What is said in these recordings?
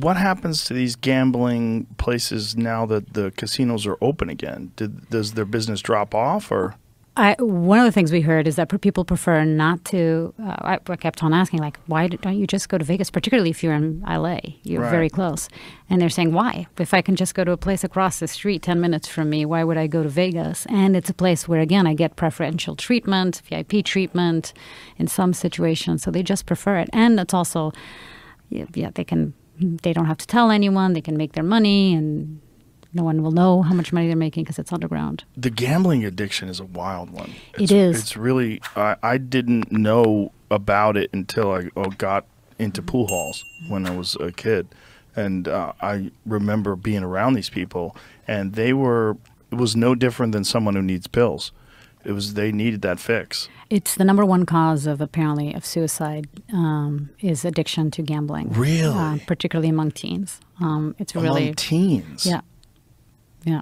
What happens to these gambling places now that the casinos are open again? Does their business drop off, or? One of the things we heard is that people prefer not to. I kept on asking, like, why don't you just go to Vegas, particularly if you're in LA? You're very close. And they're saying, why? If I can just go to a place across the street 10 minutes from me, why would I go to Vegas? And it's a place where, again, I get preferential treatment, VIP treatment in some situations. So they just prefer it. And it's also, they don't have to tell anyone. They can make their money, and no one will know how much money they're making because it's underground. The gambling addiction is a wild one. It is. It's really, I didn't know about it until I got into pool halls when I was a kid. And I remember being around these people, and it was no different than someone who needs pills. They needed that fix. It's the number one cause of suicide is addiction to gambling. Really? Particularly among teens. It's really among teens? Yeah. Yeah.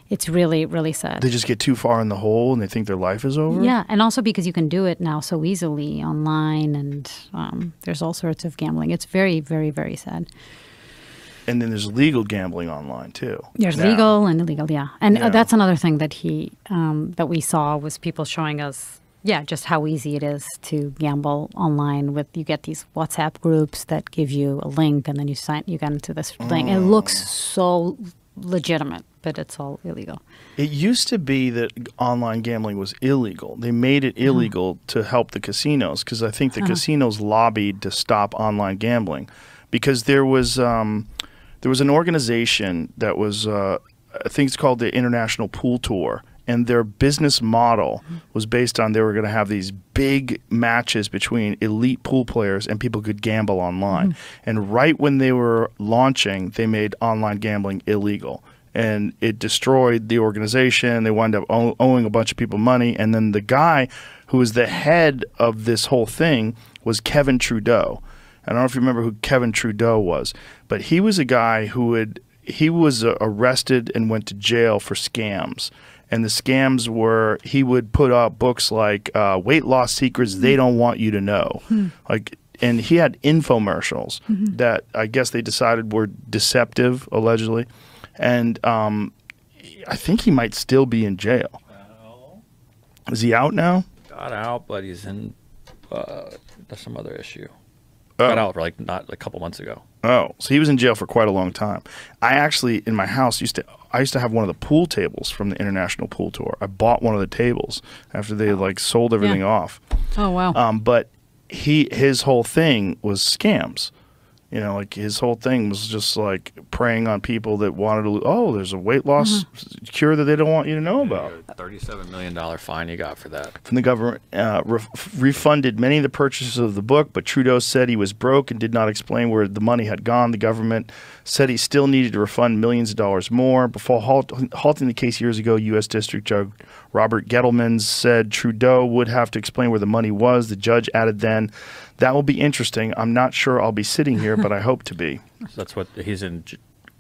It's really, really sad. They just get too far in the hole and they think their life is over? Yeah, and also because you can do it now so easily online, and there's all sorts of gambling. It's very, very, very sad. And then there's legal gambling online too. There's legal and illegal, yeah. And that's another thing that that we saw was people showing us, just how easy it is to gamble online. You get these WhatsApp groups that give you a link, and then you get into this thing. It looks so legitimate, but it's all illegal. It used to be that online gambling was illegal. They made it illegal to help the casinos, because I think the casinos lobbied to stop online gambling, because there was an organization that was I think it's called the International Pool Tour, and their business model was based on they were going to have these big matches between elite pool players, and people could gamble online. And right when they were launching, they made online gambling illegal. And it destroyed the organization. They wound up owing a bunch of people money. And then the guy who was the head of this whole thing was Kevin Trudeau. I don't know if you remember who Kevin Trudeau was, but he was a guy he was arrested and went to jail for scams. And the scams were, he would put out books like Weight Loss Secrets They Don't Want You to Know. And he had infomercials that I guess they decided were deceptive, allegedly. And I think he might still be in jail. Is he out now? Got out, but he's in some other issue. Got out for not a couple months ago. Oh, so he was in jail for quite a long time. I actually, in my house, I used to have one of the pool tables from the International Pool Tour. I bought one of the tables after they sold everything off. Oh wow! But his whole thing was scams. His whole thing was just preying on people that wanted to. There's a weight loss cure that they don't want you to know about. $37 million fine he got for that. From the government, refunded many of the purchases of the book, but Trudeau said he was broke and did not explain where the money had gone. The government said he still needed to refund millions of dollars more. Before halting the case years ago, U.S. District Judge Robert Gettleman said Trudeau would have to explain where the money was. The judge added then, "That will be interesting. I'm not sure I'll be sitting here, but I hope to be." So that's what he's in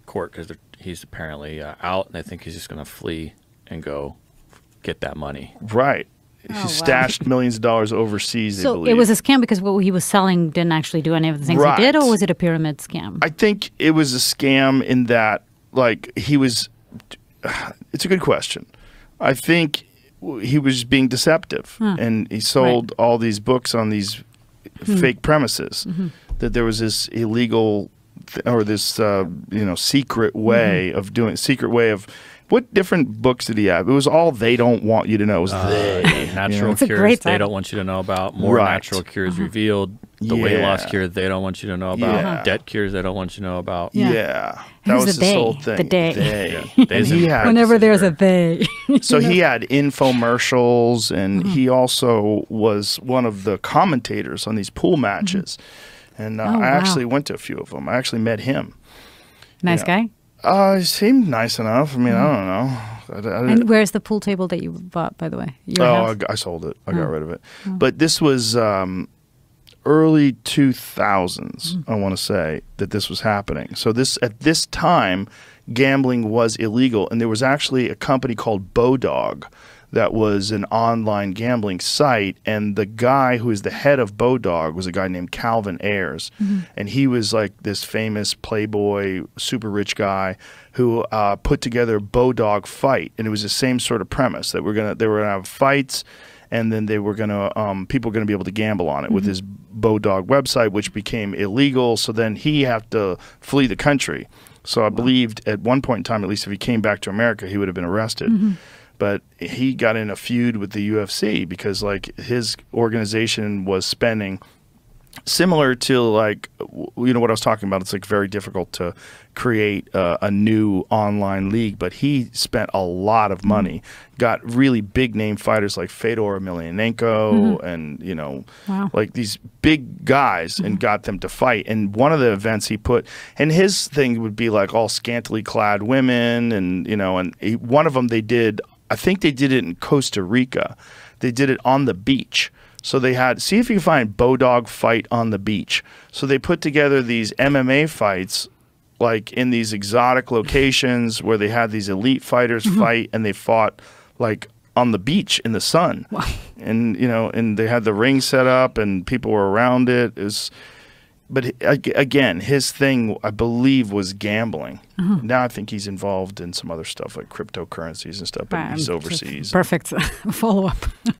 court, because he's apparently out, and I think he's just going to flee and go get that money. Right. He stashed millions of dollars overseas, so they believe. It was a scam because what he was selling didn't actually do any of the things he did, or was it a pyramid scam? I think it was a scam in that, he was – it's a good question. I think he was being deceptive, and he sold all these books on these fake premises, that there was this illegal or this secret way of doing what different books did he have? It was all They Don't Want You to Know. It was they. Natural cures they don't want you to know about. More natural cures revealed. The weight loss cure they don't want you to know about. Debt cures they don't want you to know about. That was his whole thing. The day. Whenever there's a they. So he had infomercials, and he also was one of the commentators on these pool matches. And I actually went to a few of them. I actually met him. Nice guy? He seemed nice enough. I mean, I don't know. And where's the pool table that you bought, by the way? I sold it. I got rid of it. But this was early 2000s, I want to say, that this was happening. So at this time, gambling was illegal. And there was actually a company called Bodog that was an online gambling site, and the guy who is the head of Bodog was a guy named Calvin Ayers, and he was like this famous playboy, super rich guy who put together Bodog Fight, and it was the same sort of premise that they were gonna have fights, and then they were gonna people were gonna be able to gamble on it with his Bodog website, which became illegal. So then he had to flee the country. So I believed at one point in time, at least if he came back to America, he would have been arrested. But he got in a feud with the UFC because like his organization was spending similar to like, you know what I was talking about. It's like very difficult to create a new online league, but he spent a lot of money, got really big name fighters like Fedor Emelianenko and, you know, like these big guys and got them to fight. And one of the events he put, and his thing would be like all scantily clad women and, you know, and one of them they did, I think they did it in Costa Rica. They did it on the beach. So they had, see if you can find Bodog Fight on the beach. So they put together these MMA fights like in these exotic locations where they had these elite fighters fight, and they fought like on the beach in the sun. And, you know, and they had the ring set up and people were around it. But again, his thing, I believe, was gambling. Now I think he's involved in some other stuff like cryptocurrencies and stuff, but he's overseas. Perfect follow-up.